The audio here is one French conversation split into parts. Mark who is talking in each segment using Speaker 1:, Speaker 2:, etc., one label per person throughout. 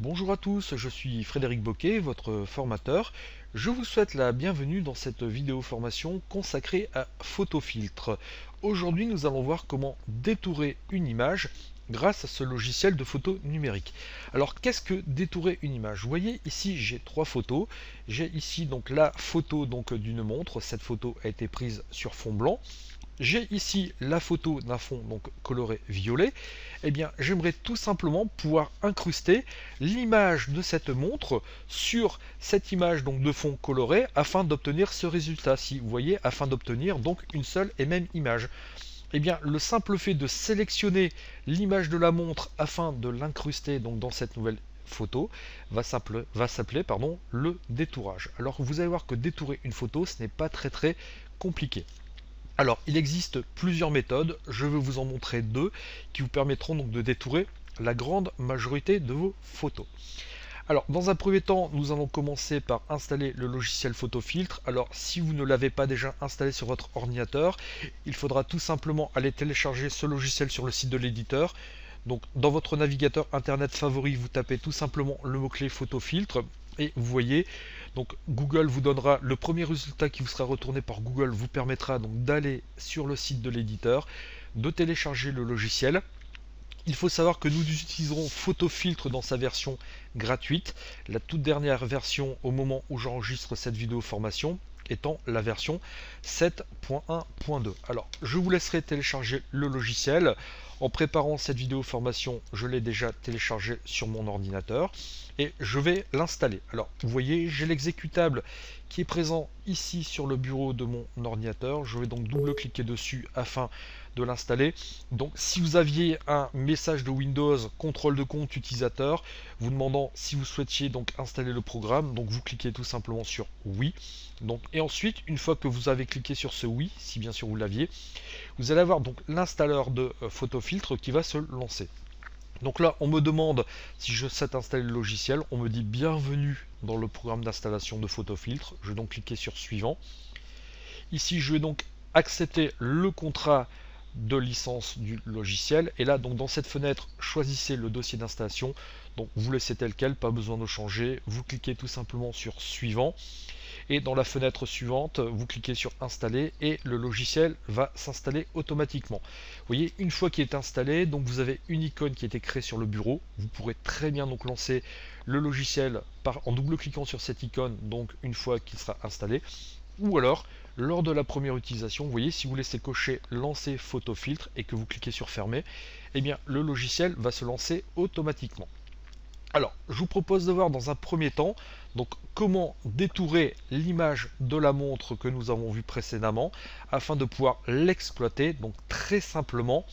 Speaker 1: Bonjour à tous, je suis Frédéric Boquet, votre formateur. Je vous souhaite la bienvenue dans cette vidéo formation consacrée à Photofiltre. Aujourd'hui, nous allons voir comment détourer une image grâce à ce logiciel de photo numérique. Alors, qu'est-ce que détourer une image? Vous voyez ici, j'ai trois photos. J'ai ici donc la photo d'une montre. Cette photo a été prise sur fond blanc. J'ai ici la photo d'un fond donc coloré violet. Eh bien, j'aimerais tout simplement pouvoir incruster l'image de cette montre sur cette image donc de fond coloré afin d'obtenir ce résultat-ci. Vous voyez, afin d'obtenir donc une seule et même image. Eh bien, le simple fait de sélectionner l'image de la montre afin de l'incruster donc dans cette nouvelle photo va s'appeler le détourage. Alors, vous allez voir que détourer une photo, ce n'est pas très compliqué. Alors, il existe plusieurs méthodes, je vais vous en montrer deux qui vous permettront donc de détourer la grande majorité de vos photos. Alors, dans un premier temps, nous allons commencer par installer le logiciel Photofiltre. Alors, si vous ne l'avez pas déjà installé sur votre ordinateur, il faudra tout simplement aller télécharger ce logiciel sur le site de l'éditeur. Donc, dans votre navigateur internet favori, vous tapez tout simplement le mot-clé Photofiltre et vous voyez, donc Google vous donnera le premier résultat qui vous sera retourné par Google, vous permettra donc d'aller sur le site de l'éditeur, de télécharger le logiciel. Il faut savoir que nous utiliserons Photofiltre dans sa version gratuite, la toute dernière version au moment où j'enregistre cette vidéo formation étant la version 7.1.2. Alors, je vous laisserai télécharger le logiciel. En préparant cette vidéo formation, je l'ai déjà téléchargé sur mon ordinateur et je vais l'installer. Alors, vous voyez, j'ai l'exécutable qui est présent ici sur le bureau de mon ordinateur. Je vais donc double-cliquer dessus afin de l'installer. Donc, si vous aviez un message de Windows, contrôle de compte utilisateur, vous demandant si vous souhaitiez donc installer le programme, donc vous cliquez tout simplement sur oui. Donc, et ensuite, une fois que vous avez cliqué sur ce oui, si bien sûr vous l'aviez, vous allez avoir donc l'installeur de Photofiltre qui va se lancer. Donc là, on me demande si je sais installer le logiciel. On me dit bienvenue dans le programme d'installation de Photofiltre. Je vais donc cliquer sur suivant. Ici, je vais donc accepter le contrat de licence du logiciel. Et là, donc dans cette fenêtre, choisissez le dossier d'installation. Donc vous laissez tel quel, pas besoin de changer. Vous cliquez tout simplement sur suivant. Et dans la fenêtre suivante, vous cliquez sur installer et le logiciel va s'installer automatiquement. Vous voyez, une fois qu'il est installé, donc vous avez une icône qui a été créée sur le bureau. Vous pourrez très bien donc lancer le logiciel en double-cliquant sur cette icône, donc une fois qu'il sera installé. Ou alors, lors de la première utilisation, vous voyez, si vous laissez cocher lancer photofiltre et que vous cliquez sur fermer, eh bien le logiciel va se lancer automatiquement. Alors, je vous propose de voir dans un premier temps donc comment détourer l'image de la montre que nous avons vue précédemment afin de pouvoir l'exploiter donc très simplement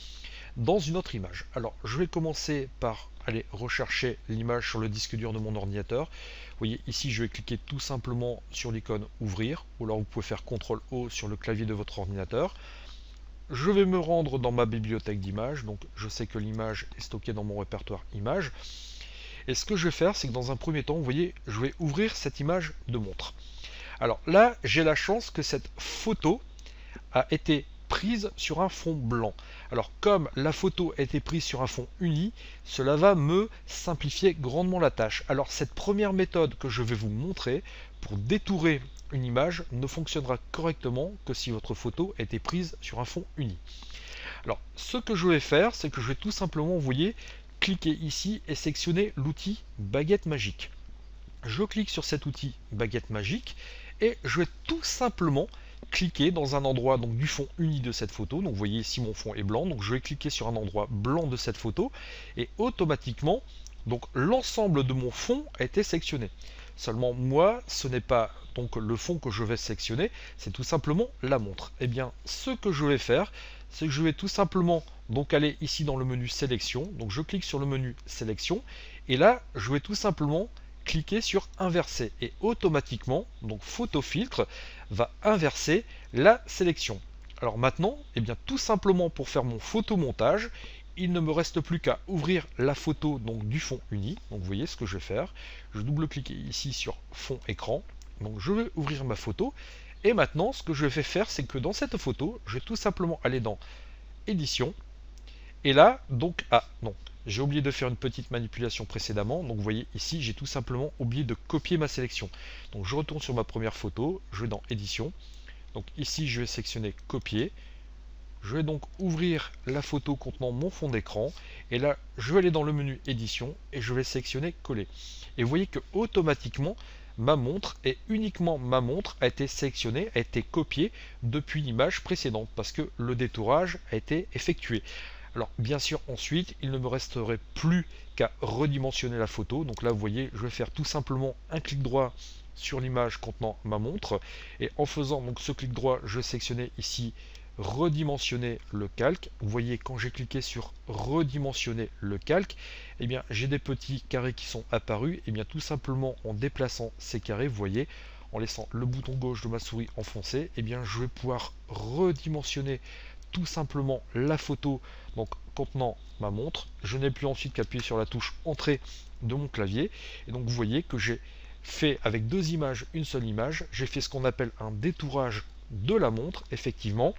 Speaker 1: dans une autre image. Alors, je vais commencer par aller rechercher l'image sur le disque dur de mon ordinateur. Vous voyez ici, je vais cliquer tout simplement sur l'icône ouvrir ou alors vous pouvez faire CTRL O sur le clavier de votre ordinateur. Je vais me rendre dans ma bibliothèque d'images, donc je sais que l'image est stockée dans mon répertoire images. Et ce que je vais faire, c'est que dans un premier temps, vous voyez, je vais ouvrir cette image de montre. Alors là, j'ai la chance que cette photo a été prise sur un fond blanc. Alors comme la photo a été prise sur un fond uni, cela va me simplifier grandement la tâche. Alors cette première méthode que je vais vous montrer pour détourer une image ne fonctionnera correctement que si votre photo a été prise sur un fond uni. Alors ce que je vais faire, c'est que je vais tout simplement, vous voyez, cliquez ici et sélectionnez l'outil baguette magique. Je clique sur cet outil baguette magique et je vais tout simplement cliquer dans un endroit donc du fond uni de cette photo. Donc vous voyez ici mon fond est blanc, donc je vais cliquer sur un endroit blanc de cette photo et automatiquement donc l'ensemble de mon fond a été sélectionné. Seulement moi, ce n'est pas donc le fond que je vais sélectionner, c'est tout simplement la montre. Et bien ce que je vais faire, c'est que je vais tout simplement donc aller ici dans le menu sélection. Donc je clique sur le menu sélection et là je vais tout simplement cliquer sur inverser et automatiquement donc Photofiltre va inverser la sélection. Alors maintenant, eh bien tout simplement pour faire mon photomontage, il ne me reste plus qu'à ouvrir la photo donc du fond uni. Donc vous voyez ce que je vais faire. Je double-clique ici sur fond écran. Donc je vais ouvrir ma photo. Et maintenant, ce que je vais faire, c'est que dans cette photo, je vais tout simplement aller dans édition. Et là, donc, j'ai oublié de faire une petite manipulation précédemment. Donc vous voyez ici, j'ai tout simplement oublié de copier ma sélection. Donc je retourne sur ma première photo, je vais dans édition. Donc ici, je vais sélectionner copier. Je vais donc ouvrir la photo contenant mon fond d'écran et là je vais aller dans le menu édition et je vais sélectionner coller. Et vous voyez que automatiquement ma montre et uniquement ma montre a été sélectionnée, a été copiée depuis l'image précédente parce que le détourage a été effectué. Alors bien sûr ensuite il ne me resterait plus qu'à redimensionner la photo. Donc là vous voyez je vais faire tout simplement un clic droit sur l'image contenant ma montre et en faisant donc ce clic droit je vais sélectionner ici redimensionner le calque. Vous voyez quand j'ai cliqué sur redimensionner le calque, eh bien j'ai des petits carrés qui sont apparus. Et bien tout simplement en déplaçant ces carrés, vous voyez, en laissant le bouton gauche de ma souris enfoncé, eh bien je vais pouvoir redimensionner tout simplement la photo donc contenant ma montre. Je n'ai plus ensuite qu'à appuyer sur la touche entrée de mon clavier et donc vous voyez que j'ai fait avec deux images une seule image. J'ai fait ce qu'on appelle un détourage de la montre effectivement.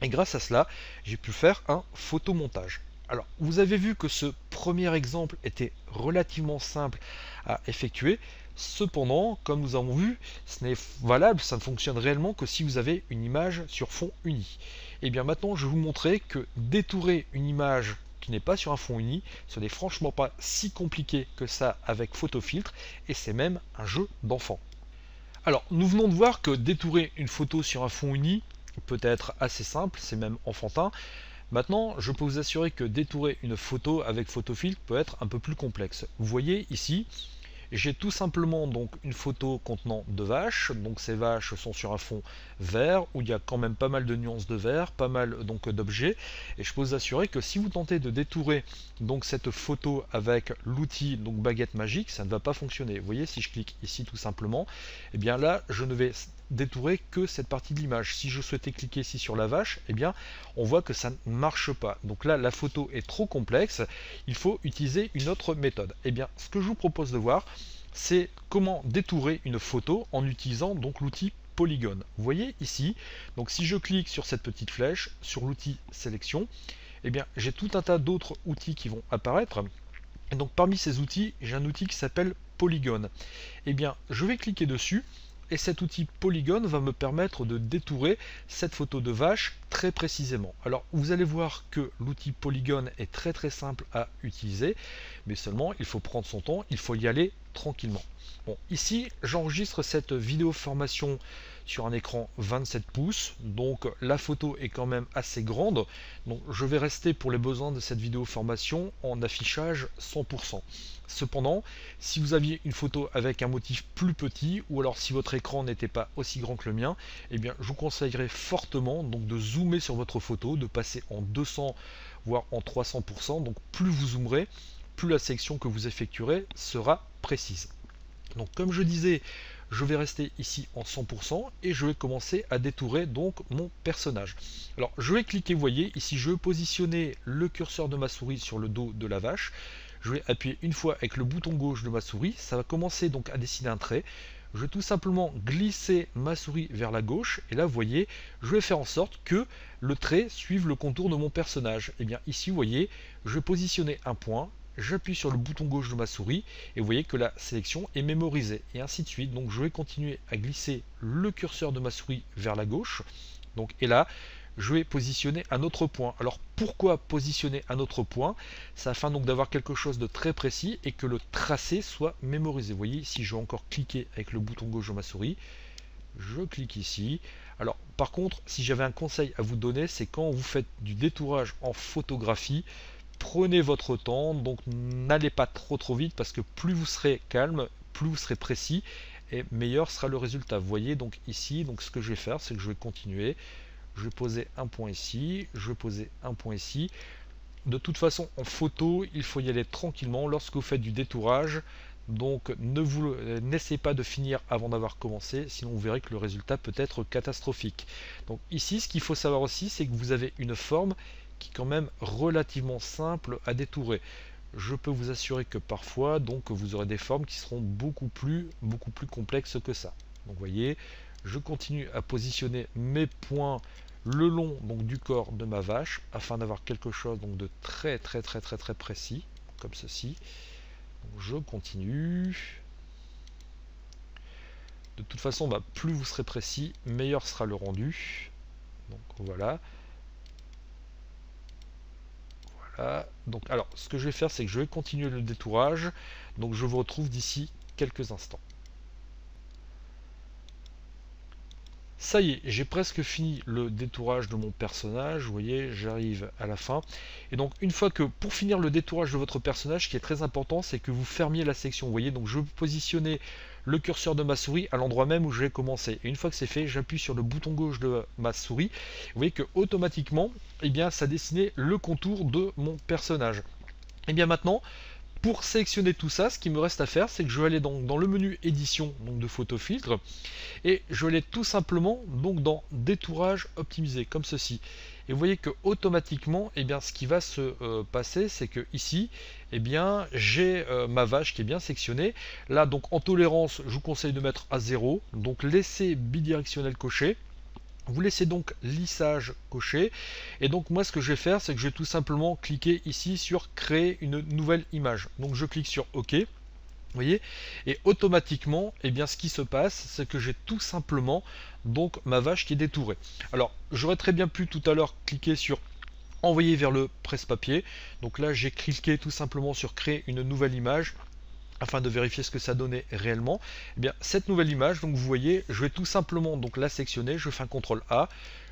Speaker 1: Et grâce à cela, j'ai pu faire un photomontage. Alors, vous avez vu que ce premier exemple était relativement simple à effectuer. Cependant, comme nous avons vu, ce n'est valable, ça ne fonctionne réellement que si vous avez une image sur fond uni. Et bien maintenant, je vais vous montrer que détourer une image qui n'est pas sur un fond uni, ce n'est franchement pas si compliqué que ça avec Photofiltre, et c'est même un jeu d'enfant. Alors, nous venons de voir que détourer une photo sur un fond uni peut être assez simple, c'est même enfantin. Maintenant, je peux vous assurer que détourer une photo avec Photofiltre peut être un peu plus complexe. Vous voyez ici, j'ai tout simplement donc une photo contenant deux vaches. Donc ces vaches sont sur un fond vert où il y a quand même pas mal de nuances de vert, pas mal donc d'objets. Et je peux vous assurer que si vous tentez de détourer donc cette photo avec l'outil donc baguette magique, ça ne va pas fonctionner. Vous voyez, si je clique ici tout simplement, et bien là je ne vais détourer que cette partie de l'image. Si je souhaitais cliquer ici sur la vache, eh bien on voit que ça ne marche pas. Donc là la photo est trop complexe, il faut utiliser une autre méthode. Et bien ce que je vous propose de voir, c'est comment détourer une photo en utilisant donc l'outil polygone. Vous voyez ici, donc si je clique sur cette petite flèche sur l'outil sélection, eh bien j'ai tout un tas d'autres outils qui vont apparaître. Et donc parmi ces outils, j'ai un outil qui s'appelle polygone. Eh bien je vais cliquer dessus. Et cet outil polygone va me permettre de détourer cette photo de vache très précisément. Alors vous allez voir que l'outil polygone est très simple à utiliser, mais seulement il faut prendre son temps, il faut y aller tranquillement. Bon, ici j'enregistre cette vidéo formation sur un écran 27 pouces, donc la photo est quand même assez grande, donc je vais rester pour les besoins de cette vidéo formation en affichage 100%. Cependant, si vous aviez une photo avec un motif plus petit, ou alors si votre écran n'était pas aussi grand que le mien, eh bien je vous conseillerais fortement donc de zoomer sur votre photo, de passer en 200 voire en 300%, donc plus vous zoomerez, plus la sélection que vous effectuerez sera précise. Donc comme je disais, je vais rester ici en 100% et je vais commencer à détourer donc mon personnage. Alors je vais cliquer, vous voyez, ici je vais positionner le curseur de ma souris sur le dos de la vache. Je vais appuyer une fois avec le bouton gauche de ma souris, ça va commencer donc à dessiner un trait. Je vais tout simplement glisser ma souris vers la gauche et là vous voyez, je vais faire en sorte que le trait suive le contour de mon personnage. Et bien ici vous voyez, je vais positionner un point. J'appuie sur le bouton gauche de ma souris et vous voyez que la sélection est mémorisée et ainsi de suite. Donc je vais continuer à glisser le curseur de ma souris vers la gauche. Donc, et là, je vais positionner un autre point. Alors pourquoi positionner un autre point? C'est afin donc d'avoir quelque chose de très précis et que le tracé soit mémorisé. Vous voyez, si je vais encore cliquer avec le bouton gauche de ma souris, je clique ici. Alors par contre, si j'avais un conseil à vous donner, c'est quand vous faites du détourage en photographie, prenez votre temps, donc n'allez pas trop vite parce que plus vous serez calme, plus vous serez précis et meilleur sera le résultat. Vous voyez donc ici, donc ce que je vais faire, c'est que je vais continuer. Je vais poser un point ici, je vais poser un point ici. De toute façon, en photo, il faut y aller tranquillement lorsque vous faites du détourage. Donc n'essayez pas de finir avant d'avoir commencé, sinon vous verrez que le résultat peut être catastrophique. Donc ici, ce qu'il faut savoir aussi, c'est que vous avez une forme qui est quand même relativement simple à détourer. Je peux vous assurer que parfois, donc vous aurez des formes qui seront beaucoup plus complexes que ça. Donc vous voyez, je continue à positionner mes points le long donc du corps de ma vache afin d'avoir quelque chose donc de très précis. comme ceci. Donc, je continue. De toute façon, bah, plus vous serez précis, meilleur sera le rendu. Donc voilà. Voilà. Donc alors, ce que je vais faire, c'est que je vais continuer le détourage. Donc je vous retrouve d'ici quelques instants. Ça y est, j'ai presque fini le détourage de mon personnage. Vous voyez, j'arrive à la fin. Et donc, une fois que, pour finir le détourage de votre personnage, ce qui est très important, c'est que vous fermiez la section. Vous voyez, donc je vais positionner le curseur de ma souris à l'endroit même où je vais commencer. Et une fois que c'est fait, j'appuie sur le bouton gauche de ma souris. Vous voyez que automatiquement, eh bien, ça dessinait le contour de mon personnage. Et bien maintenant, pour sélectionner tout ça, ce qui me reste à faire, c'est que je vais aller dans le menu édition donc de photo filtre et je vais aller tout simplement donc dans détourage optimisé comme ceci. Et vous voyez que automatiquement, eh bien, ce qui va se passer, c'est que ici, eh bien, j'ai ma vache qui est bien sectionnée. Là, donc en tolérance, je vous conseille de mettre à 0. Donc laissez bidirectionnel coché. Vous laissez donc lissage coché et donc moi ce que je vais faire, c'est que je vais tout simplement cliquer ici sur créer une nouvelle image. Donc je clique sur OK, vous voyez, et automatiquement, eh bien ce qui se passe, c'est que j'ai tout simplement donc ma vache qui est détourée. Alors j'aurais très bien pu tout à l'heure cliquer sur envoyer vers le presse-papier. Donc là j'ai cliqué tout simplement sur créer une nouvelle image afin de vérifier ce que ça donnait réellement. Eh bien, cette nouvelle image, donc vous voyez, je vais tout simplement donc la sectionner, je fais un CTRL A,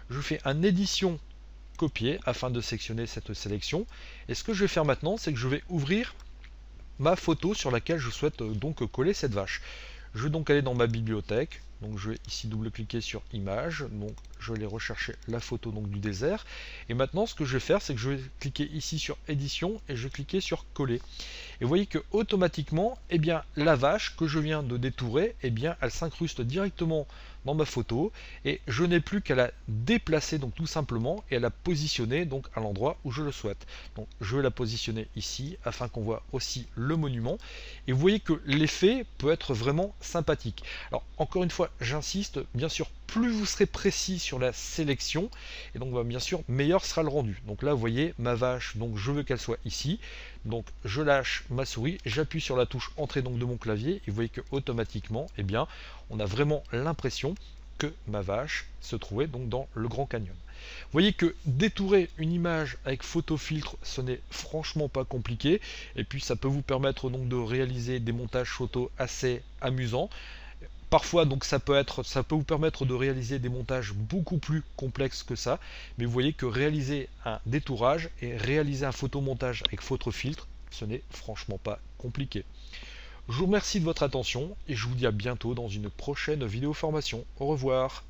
Speaker 1: je fais un édition copier afin de sectionner cette sélection. Et ce que je vais faire maintenant, c'est que je vais ouvrir ma photo sur laquelle je souhaite donc coller cette vache. Je vais donc aller dans ma bibliothèque, donc je vais ici double-cliquer sur image, donc je vais aller rechercher la photo donc du désert. Et maintenant ce que je vais faire, c'est que je vais cliquer ici sur édition et je vais cliquer sur coller. Et vous voyez que automatiquement, eh bien, la vache que je viens de détourer, eh bien, elle s'incruste directement dans ma photo et je n'ai plus qu'à la déplacer donc tout simplement et à la positionner donc à l'endroit où je le souhaite. Donc je vais la positionner ici afin qu'on voit aussi le monument et vous voyez que l'effet peut être vraiment sympathique. Alors encore une fois, j'insiste, bien sûr, plus vous serez précis sur la sélection et donc bien sûr meilleur sera le rendu. Donc là vous voyez ma vache, donc je veux qu'elle soit ici. Donc je lâche ma souris, j'appuie sur la touche entrée donc de mon clavier et vous voyez que automatiquement, eh bien, on a vraiment l'impression que ma vache se trouvait donc dans le Grand Canyon. Vous voyez que détourer une image avec photofiltre, ce n'est franchement pas compliqué et puis ça peut vous permettre donc de réaliser des montages photos assez amusants. Parfois, donc ça peut vous permettre de réaliser des montages beaucoup plus complexes que ça, mais vous voyez que réaliser un détourage et réaliser un photomontage avec photofiltre, ce n'est franchement pas compliqué. Je vous remercie de votre attention et je vous dis à bientôt dans une prochaine vidéo formation. Au revoir.